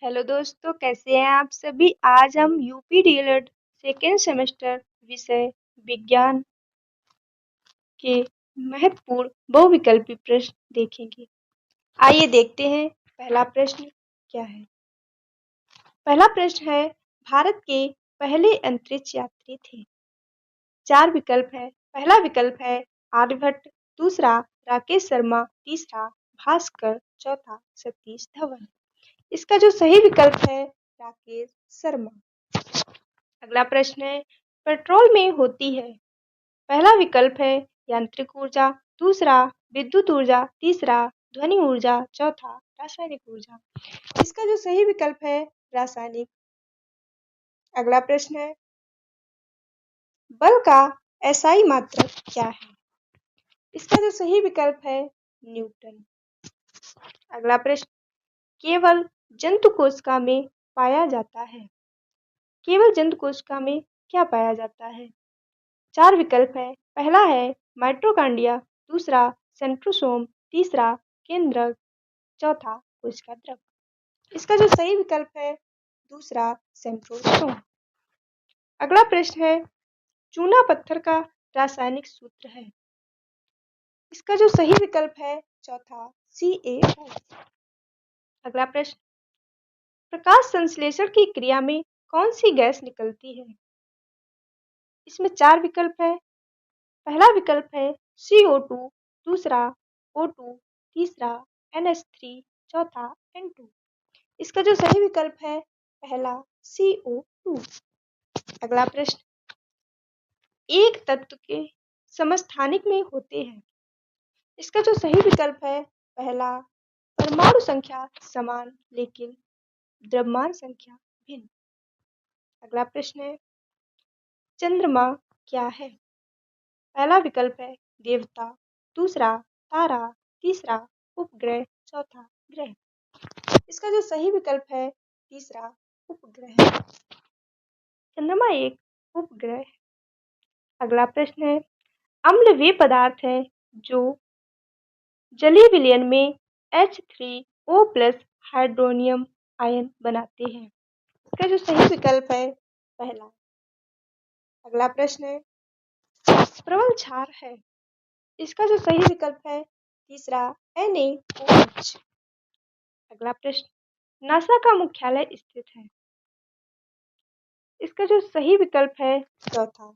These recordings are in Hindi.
हेलो दोस्तों, कैसे हैं आप सभी। आज हम यूपी डीएलएड सेकेंड सेमेस्टर विषय विज्ञान के महत्वपूर्ण बहुविकल्पी प्रश्न देखेंगे। आइए देखते हैं पहला प्रश्न क्या है। पहला प्रश्न है, भारत के पहले अंतरिक्ष यात्री थे। 4 विकल्प है। पहला विकल्प है आर्यभट्ट, दूसरा राकेश शर्मा, तीसरा भास्कर, चौथा सतीश धवन। इसका जो सही विकल्प है राकेश शर्मा। अगला प्रश्न है, पेट्रोल में होती है। पहला विकल्प है यांत्रिक ऊर्जा, दूसरा विद्युत ऊर्जा, तीसरा ध्वनि ऊर्जा, चौथा रासायनिक ऊर्जा। इसका जो सही विकल्प है रासायनिक। अगला प्रश्न है, बल का एसआई मात्रक क्या है। इसका जो सही विकल्प है न्यूटन। अगला प्रश्न, केवल जंतु कोशिका में पाया जाता है। केवल जंतु कोशिका में क्या पाया जाता है। 4 विकल्प है। पहला है माइटोकॉन्ड्रिया, दूसरा सेंट्रोसोम, तीसरा केंद्रक, चौथा कोशिका द्रव। इसका जो सही विकल्प है दूसरा सेंट्रोसोम। अगला प्रश्न है, चूना पत्थर का रासायनिक सूत्र है। इसका जो सही विकल्प है चौथा CaO। अगला प्रश्न, प्रकाश संश्लेषण की क्रिया में कौन सी गैस निकलती है। इसमें 4 विकल्प है। पहला विकल्प है CO2, दूसरा O2, तीसरा NH3, चौथा N2। इसका जो सही विकल्प है पहला CO2। अगला प्रश्न, एक तत्व के समस्थानिक में होते हैं। इसका जो सही विकल्प है पहला परमाणु संख्या समान लेकिन द्रव्यमान संख्या भिन्न। अगला प्रश्न है, चंद्रमा क्या है। पहला विकल्प है देवता, दूसरा तारा, तीसरा उपग्रह, चौथा ग्रह। इसका जो सही विकल्प है तीसरा उपग्रह। चंद्रमा एक उपग्रह है। अगला प्रश्न है, अम्ल वे पदार्थ है जो जलीय विलयन में H3O+ हाइड्रोनियम आयन बनाते हैं। इसका जो सही विकल्प है पहला। अगला प्रश्न है, प्रबल क्षार है। इसका जो सही विकल्प है तीसरा NaOH। अगला प्रश्न, नासा का मुख्यालय स्थित है। इसका जो सही विकल्प है चौथा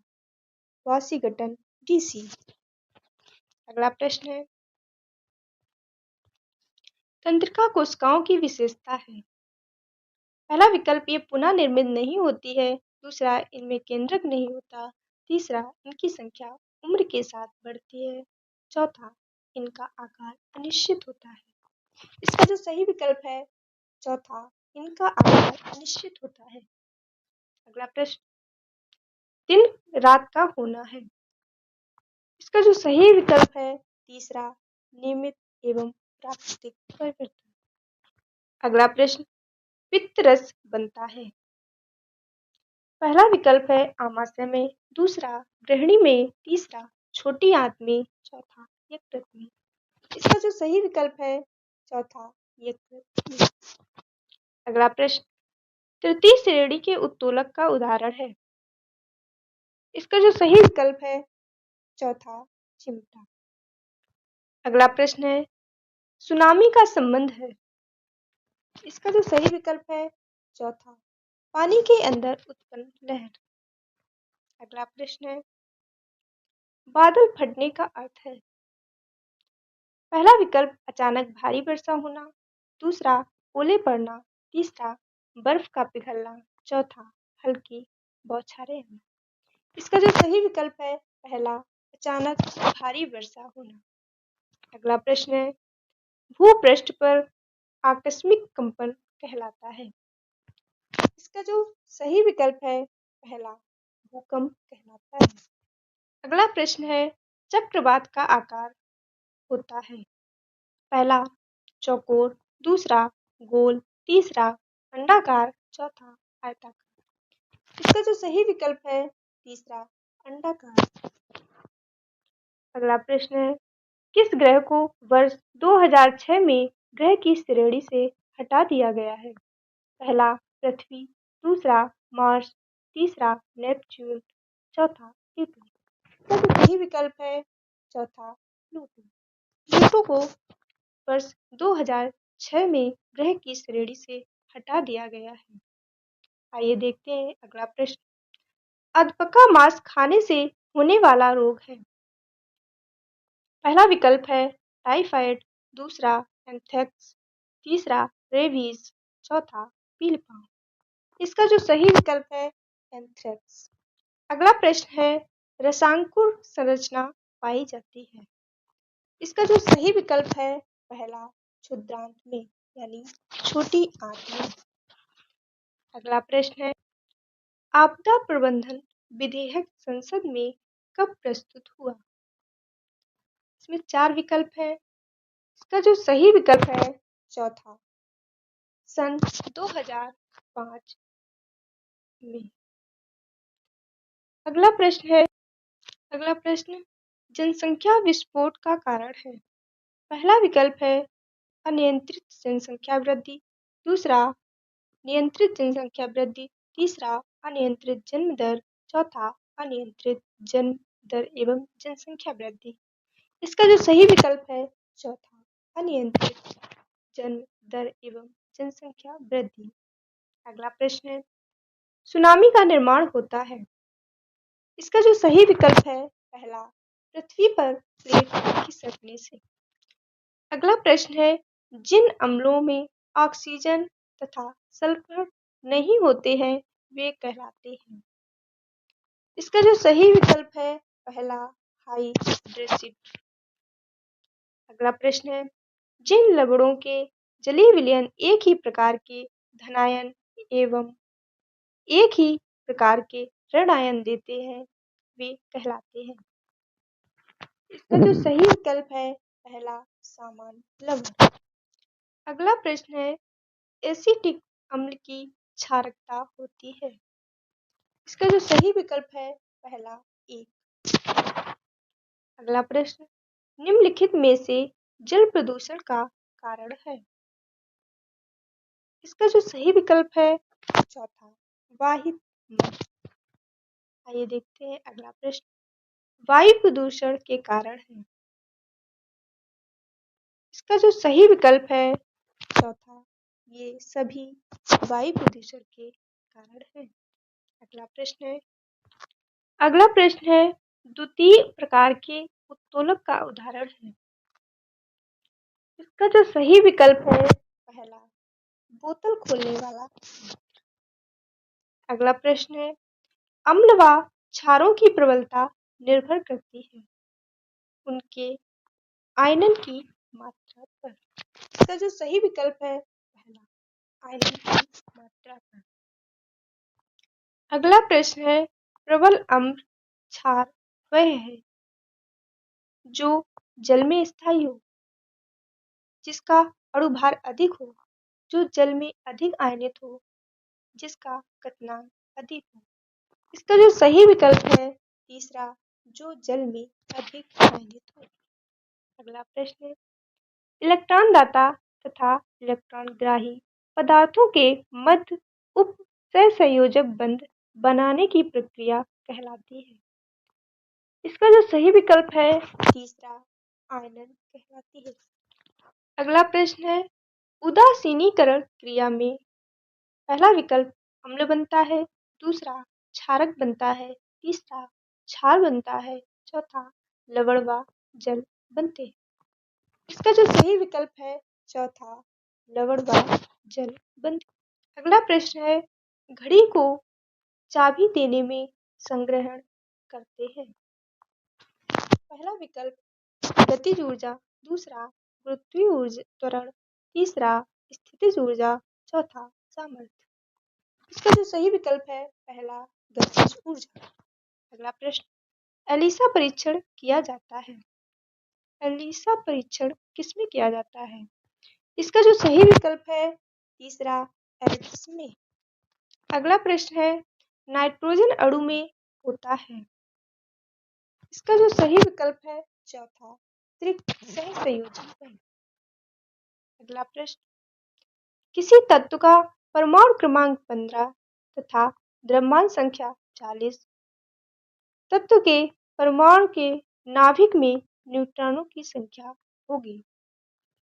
वाशिंगटन DC। अगला प्रश्न है, तंत्रिका कोशिकाओं की विशेषता है। पहला विकल्प ये पुनः निर्मित नहीं होती है, दूसरा इनमें केंद्रक नहीं होता, तीसरा इनकी संख्या उम्र के साथ बढ़ती है, चौथा इनका आकार अनिश्चित होता है। इसका जो सही विकल्प है चौथा इनका आकार अनिश्चित होता है। अगला प्रश्न, दिन रात का होना है। इसका जो सही विकल्प है तीसरा नियमित एवं प्राकृतिक परिवर्तन। अगला प्रश्न, पित्त रस बनता है। पहला विकल्प है आमाशय में, दूसरा गृहिणी में, तीसरा छोटी आंत में, चौथा यकृत में। इसका जो सही विकल्प है चौथा यकृत में। अगला प्रश्न, तृतीय श्रेणी के उत्तोलक का उदाहरण है। इसका जो सही विकल्प है चौथा चिमटा। अगला प्रश्न है, सुनामी का संबंध है। इसका जो सही विकल्प है चौथा पानी के अंदर उत्पन्न लहर। अगला प्रश्न है, बादल फटने का अर्थ है। पहला विकल्प अचानक भारी वर्षा होना, दूसरा ओले पड़ना, तीसरा बर्फ का पिघलना, चौथा हल्की बौछारें आना। इसका जो सही विकल्प है पहला अचानक भारी वर्षा होना। अगला प्रश्न है, भूपृष्ठ पर आकस्मिक कंपन कहलाता है। इसका जो सही विकल्प है पहला भूकंप कहलाता है। अगला प्रश्न है, चक्रवात का आकार होता है। पहला चौकोर, दूसरा गोल, तीसरा अंडाकार, चौथा आयताकार। इसका जो सही विकल्प है तीसरा अंडाकार। अगला प्रश्न है, किस ग्रह को वर्ष 2006 में ग्रह की श्रेणी से हटा दिया गया है। पहला पृथ्वी, दूसरा मार्स, तीसरा नेपच्यून, चौथा प्लूटो। इसका जो सही विकल्प है चौथा प्लूटो। प्लूटो को वर्ष 2006 में ग्रह की श्रेणी से हटा दिया गया है। आइए देखते हैं अगला प्रश्न। अधपका मांस खाने से होने वाला रोग है। पहला विकल्प है टाइफाइड, दूसरा एंथ्रेक्स, तीसरा रेबीज, चौथा पीलपान। इसका जो सही विकल्प है एंथ्रेक्स। अगला प्रश्न है रसांकुर संरचना पाई जाती है। इसका जो सही विकल्प है पहला क्षुद्रांत में यानी छोटी आंत में। अगला प्रश्न है आपदा प्रबंधन विधेयक संसद में कब प्रस्तुत हुआ। इसमें 4 विकल्प है। इसका जो सही विकल्प है चौथा सन 2005 में। अगला प्रश्न जनसंख्या विस्फोट का कारण है। पहला विकल्प है अनियंत्रित जनसंख्या वृद्धि, दूसरा नियंत्रित जनसंख्या वृद्धि, तीसरा अनियंत्रित जन्म दर, चौथा अनियंत्रित जन्म दर एवं जनसंख्या वृद्धि। इसका जो सही विकल्प है चौथा अनियंत्रित जन्म दर एवं जनसंख्या वृद्धि। अगला प्रश्न है सुनामी का निर्माण होता है। इसका जो सही विकल्प है पहला पृथ्वी पर प्लेट खिसकने से। अगला प्रश्न है जिन अम्लों में ऑक्सीजन तथा सल्फर नहीं होते हैं वे कहलाते हैं। इसका जो सही विकल्प है पहला हाइड्रेसिड। अगला प्रश्न है जिन लवणों के जलीय विलयन एक ही प्रकार के धनायन एवं एक ही प्रकार के ऋण आयन देते हैं वे कहलाते हैं। इसका जो सही विकल्प है पहला सामान्य लवण। अगला प्रश्न है एसिटिक अम्ल की क्षारकता होती है। इसका जो सही विकल्प है पहला 1। अगला प्रश्न निम्नलिखित में से जल प्रदूषण का कारण है। इसका जो सही विकल्प है चौथा वाहित मल। आइए देखते हैं अगला प्रश्न वायु प्रदूषण के कारण है। इसका जो सही विकल्प है चौथा ये सभी वायु प्रदूषण के कारण है। अगला प्रश्न है द्वितीय प्रकार के उत्तोलक का उदाहरण है। इसका जो सही विकल्प है पहला बोतल खोलने वाला। अगला प्रश्न है अम्ल व क्षारों की प्रबलता निर्भर करती है उनके आयनन की मात्रा पर। इसका जो सही विकल्प है पहला आयनन की मात्रा पर। अगला प्रश्न है प्रबल अम्ल क्षार वह है जो जल में स्थायी हो, जिसका अणुभार अधिक हो, जो जल में अधिक आयनित हो, जिसका क्वथनांक अधिक हो। इसका जो सही विकल्प है तीसरा जो जल में अधिक आयनित हो। अगला प्रश्न है इलेक्ट्रॉन दाता तथा इलेक्ट्रॉन ग्राही पदार्थों के मध्य उप सहसंयोजक बंध बनाने की प्रक्रिया कहलाती है। इसका जो सही विकल्प है तीसरा आयनन कहलाती है। अगला प्रश्न है उदासीनीकरण क्रिया में पहला विकल्प अम्ल बनता है, दूसरा क्षारक बनता है, तीसरा क्षार बनता है, चौथा लवण व जल बनते हैं। इसका जो सही विकल्प है चौथा लवण व जल बनते। अगला प्रश्न है घड़ी को चाबी देने में संग्रहण करते हैं। पहला विकल्प गतिज ऊर्जा, दूसरा गुरुत्वीय ऊर्जा त्वरण, तीसरा स्थितिज ऊर्जा, चौथा सामर्थ्य। इसका जो सही विकल्प है पहला गतिज ऊर्जा। अगला प्रश्न एलिसा परीक्षण किया जाता है। एलिसा परीक्षण किसमें किया जाता है। इसका जो सही विकल्प है तीसरा एरिथ्स में। अगला प्रश्न है नाइट्रोजन अणु में होता है। इसका जो सही विकल्प है चौथा त्रिक सहसंयोजक बंध। अगला प्रश्न किसी तत्व का परमाणु क्रमांक 15 तथा द्रव्यमान संख्या 40। तत्व के परमाणु के नाभिक में न्यूट्रॉनों की संख्या होगी।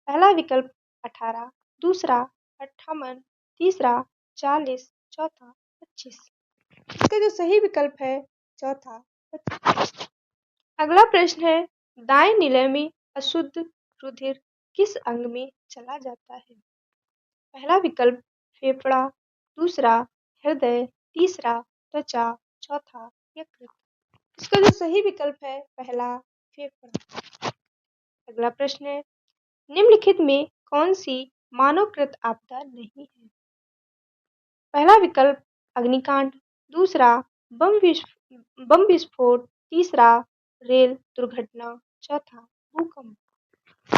पहला विकल्प 18, दूसरा 58, तीसरा 40, चौथा 25। इसका जो सही विकल्प है चौथा 25। अगला प्रश्न है, दाएं नीले में अशुद्ध रुधिर किस अंग में चला जाता है? पहला विकल्प फेफड़ा, दूसरा हृदय, तीसरा त्वचा, चौथा यकृत। इसका जो सही विकल्प है पहला फेफड़ा। अगला प्रश्न है, निम्नलिखित में कौन सी मानवकृत आपदा नहीं है? पहला विकल्प अग्निकांड, दूसरा बम विस्फोट, तीसरा रेल दुर्घटना, चौथा भूकंप।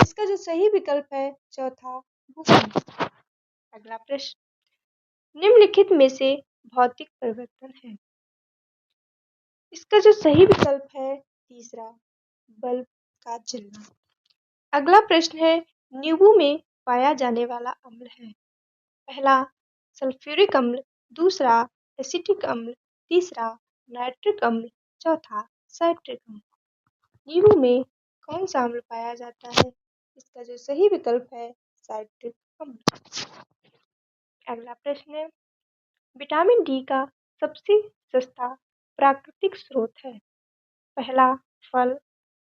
इसका जो सही विकल्प है चौथा भूकंप। अगला प्रश्न, निम्नलिखित में से भौतिक परिवर्तन है? इसका जो सही विकल्प है तीसरा बल्ब का जलना। अगला प्रश्न है, नींबू में पाया जाने वाला अम्ल है? पहला सल्फ्यूरिक अम्ल, दूसरा एसिटिक अम्ल, तीसरा नाइट्रिक अम्ल, चौथा साइट्रिक अम्ल। नींबू में कौन सा अम्ल पाया जाता है? इसका जो सही विकल्प है साइट्रिक अम्ल। अगला प्रश्न है, विटामिन डी का सबसे सस्ता प्राकृतिक स्रोत है? पहला फल,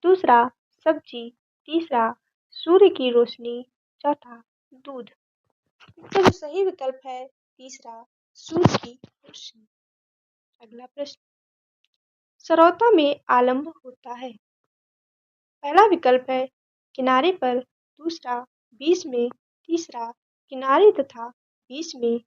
दूसरा सब्जी, तीसरा सूर्य की रोशनी, चौथा दूध। इसका जो सही विकल्प है तीसरा सूर्य की रोशनी। अगला प्रश्न, सरौता में आलंब होता है? पहला विकल्प है किनारे पर, दूसरा बीच में, तीसरा किनारे तथा बीच में,